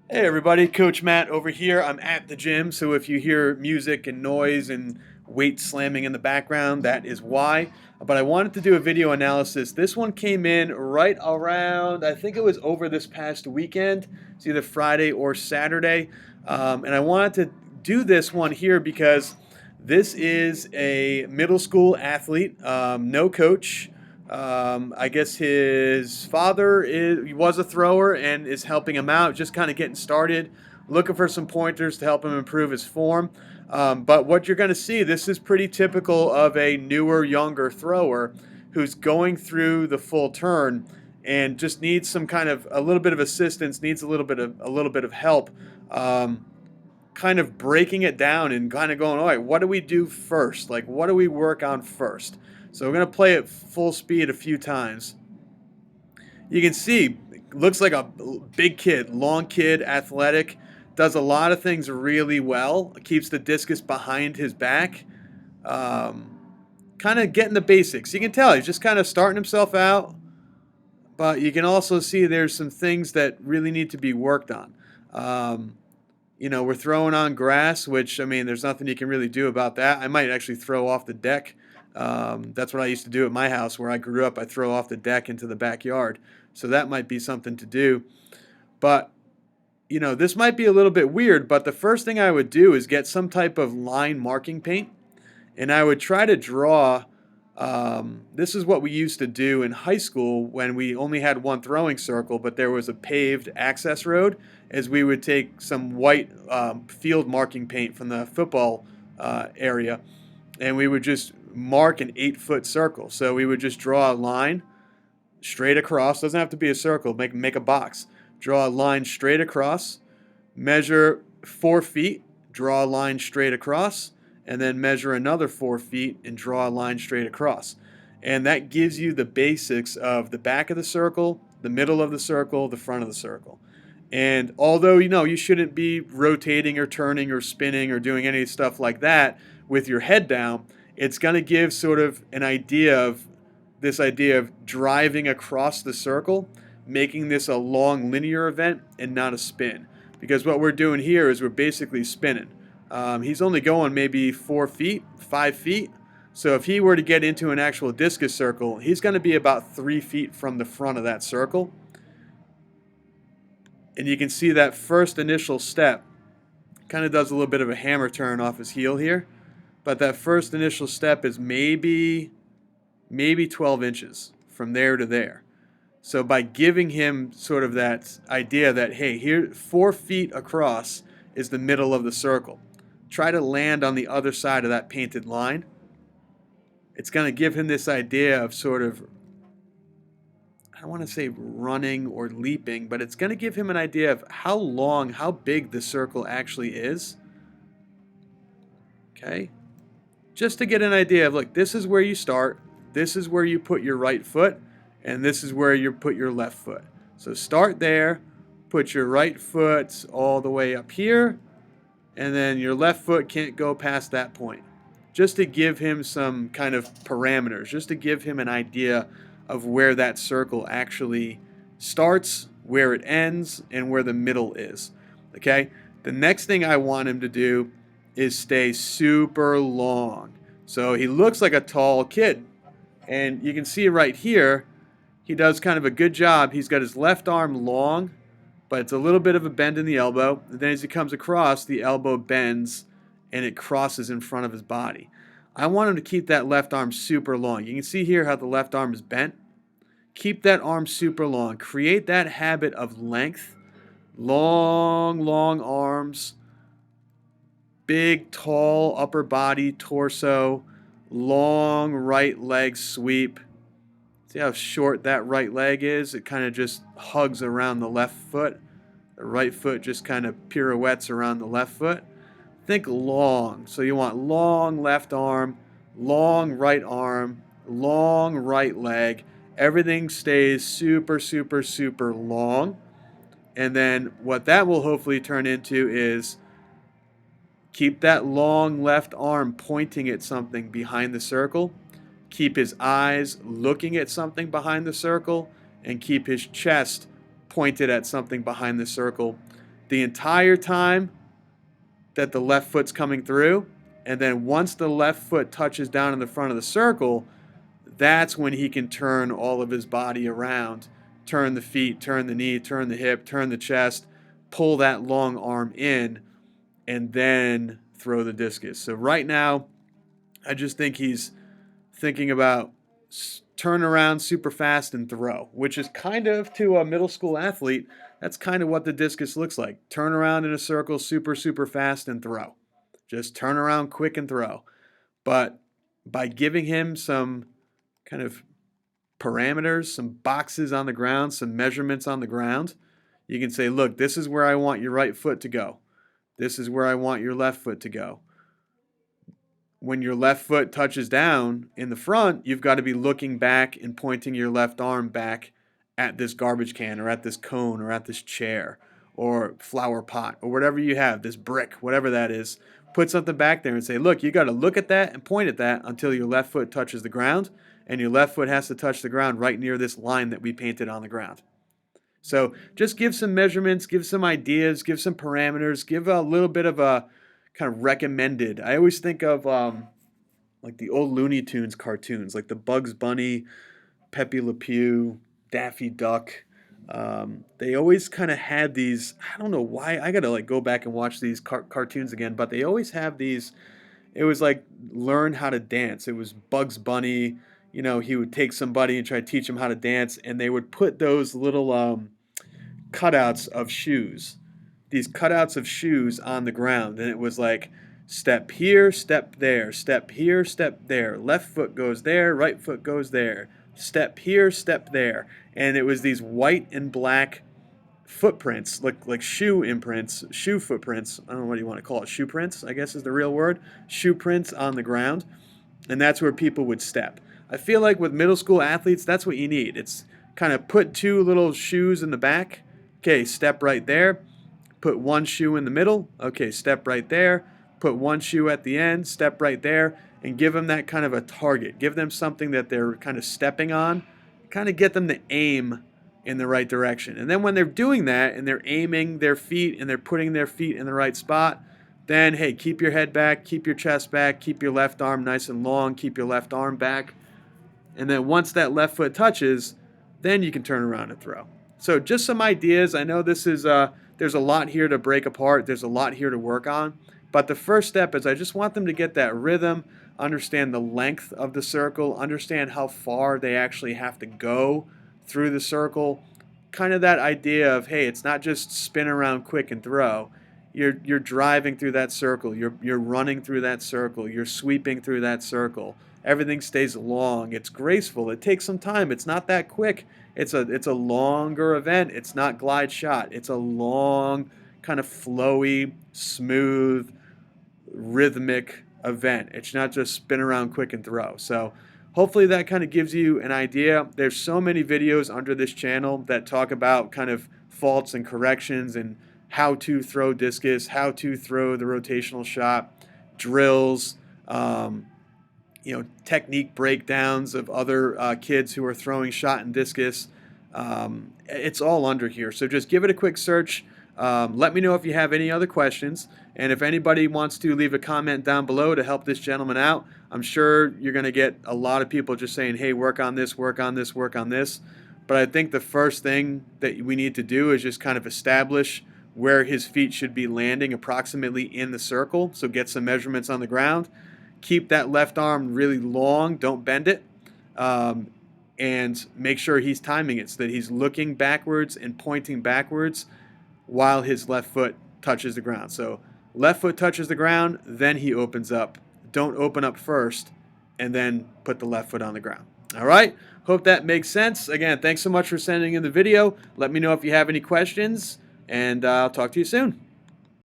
Hey everybody, Coach Matt over here. I'm at the gym, so if you hear music and noise and weight slamming in the background, that is why. But I wanted to do a video analysis. This one came in right around, I think it was over this past weekend. It's either Friday or Saturday. And I wanted to do this one here because this is a middle school athlete, no coach. I guess his father was a thrower and is helping him out, just kind of getting started, looking for some pointers to help him improve his form. But what you're going to see, this is pretty typical of a newer, younger thrower who's going through the full turn and just needs some kind of a little bit of assistance, needs a little bit of help. Kind of breaking it down and kind of going, all right, what do we do first? Like, what do we work on first? So we're going to play it full speed a few times. You can see, looks like a big kid, long kid, athletic, does a lot of things really well, keeps the discus behind his back, um, kind of getting the basics. You can tell he's just kind of starting himself out, but you can also see there's some things that really need to be worked on. Um, we're throwing on grass, which, I mean, there's nothing you can really do about that. I might actually throw off the deck. That's what I used to do at my house where I grew up. I throw off the deck into the backyard. So that might be something to do. But, this might be a little bit weird, but the first thing I would do is get some type of line marking paint. And I would try to draw. This is what we used to do in high school when we only had one throwing circle, but there was a paved access road. As we would take some white field marking paint from the football area, and we would just mark an 8-foot circle. So we would just draw a line straight across. Doesn't have to be a circle. Make a box. Draw a line straight across. Measure 4 feet. Draw a line straight across, and then measure another 4 feet and draw a line straight across. And that gives you the basics of the back of the circle, the middle of the circle, the front of the circle. And although you shouldn't be rotating or turning or spinning or doing any stuff like that with your head down, it's going to give sort of an idea of this idea of driving across the circle, making this a long linear event and not a spin. Because what we're doing here is we're basically spinning. He's only going maybe 4 feet, 5 feet. So if he were to get into an actual discus circle, he's going to be about 3 feet from the front of that circle. And you can see that first initial step kind of does a little bit of a hammer turn off his heel here. But that first initial step is maybe 12 inches from there to there. So by giving him sort of that idea that, hey, here 4 feet across is the middle of the circle. Try to land on the other side of that painted line. It's going to give him this idea of sort of, I don't want to say running or leaping, but it's going to give him an idea of how long, how big the circle actually is. Okay? Just to get an idea of, look, this is where you start, this is where you put your right foot, and this is where you put your left foot. So start there, put your right foot all the way up here, and then your left foot can't go past that point. Just to give him some kind of parameters, just to give him an idea of where that circle actually starts, where it ends, and where the middle is. Okay? The next thing I want him to do is stay super long. So he looks like a tall kid. And you can see right here, he does kind of a good job. He's got his left arm long, but it's a little bit of a bend in the elbow. And then as he comes across, the elbow bends and it crosses in front of his body. I want him to keep that left arm super long. You can see here how the left arm is bent. Keep that arm super long. Create that habit of length. Long, long arms. Big, tall upper body, torso. Long right leg sweep. See how short that right leg is? It kind of just hugs around the left foot. The right foot just kind of pirouettes around the left foot. Think long. So you want long left arm, long right leg. Everything stays super, super, super long. And then what that will hopefully turn into is keep that long left arm pointing at something behind the circle. Keep his eyes looking at something behind the circle. And keep his chest pointed at something behind the circle. the entire time that the left foot's coming through. And then once the left foot touches down in the front of the circle, that's when he can turn all of his body around. Turn the feet, turn the knee, turn the hip, turn the chest, pull that long arm in, and then throw the discus. So right now, I just think he's thinking about turn around super fast and throw, which is kind of, to a middle school athlete, that's kind of what the discus looks like. Turn around in a circle super, super fast and throw. Just turn around quick and throw. But by giving him some kind of parameters, some boxes on the ground, some measurements on the ground, you can say, look, this is where I want your right foot to go. This is where I want your left foot to go. When your left foot touches down in the front, you've got to be looking back and pointing your left arm back at this garbage can or at this cone or at this chair or flower pot or whatever you have, this brick, whatever that is. Put something back there and say, look, you got to look at that and point at that until your left foot touches the ground, and your left foot has to touch the ground right near this line that we painted on the ground. So just give some measurements, give some ideas, give some parameters, give a little bit of a kind of recommended. I always think of like the old Looney Tunes cartoons, like the Bugs Bunny, Pepe Le Pew, Daffy Duck. They always kind of had these, I don't know why, I gotta like go back and watch these cartoons again, but they always have these, it was like learn how to dance. It was Bugs Bunny, you know, he would take somebody and try to teach them how to dance, and they would put those little cutouts of shoes, these cutouts of shoes on the ground, and it was like step here, step there, step here, step there, left foot goes there, right foot goes there, step here, step there, and it was these white and black footprints, like shoe imprints, shoe footprints, I don't know what you want to call it, shoe prints, I guess is the real word, shoe prints on the ground, and that's where people would step. I feel like with middle school athletes, that's what you need. It's kind of put two little shoes in the back. Okay, step right there. Put one shoe in the middle. Okay, step right there. Put one shoe at the end. Step right there. And give them that kind of a target. Give them something that they're kind of stepping on. Kind of get them to aim in the right direction. And then when they're doing that and they're aiming their feet and they're putting their feet in the right spot, then, hey, keep your head back, keep your chest back, keep your left arm nice and long, keep your left arm back. And then once that left foot touches, then you can turn around and throw. So just some ideas. I know this is there's a lot here to break apart. There's a lot here to work on. But the first step is I just want them to get that rhythm, understand the length of the circle, understand how far they actually have to go through the circle. Kind of that idea of, hey, it's not just spin around quick and throw. You're driving through that circle. You're running through that circle. You're sweeping through that circle. Everything stays long. It's graceful. It takes some time. It's not that quick. It's a longer event. It's not glide shot. It's a long, kind of flowy, smooth, rhythmic event. It's not just spin around quick and throw. So hopefully that kind of gives you an idea. There's so many videos under this channel that talk about kind of faults and corrections and how to throw discus, how to throw the rotational shot, drills, technique breakdowns of other kids who are throwing shot and discus. It's all under here. So just give it a quick search. Let me know if you have any other questions. And if anybody wants to leave a comment down below to help this gentleman out, I'm sure you're going to get a lot of people just saying, hey, work on this, work on this, work on this. But I think the first thing that we need to do is just kind of establish where his feet should be landing approximately in the circle. So get some measurements on the ground. Keep that left arm really long. Don't bend it. And make sure he's timing it so that he's looking backwards and pointing backwards while his left foot touches the ground. So left foot touches the ground, then he opens up. Don't open up first and then put the left foot on the ground. All right? Hope that makes sense. Again, thanks so much for sending in the video. Let me know if you have any questions, and I'll talk to you soon.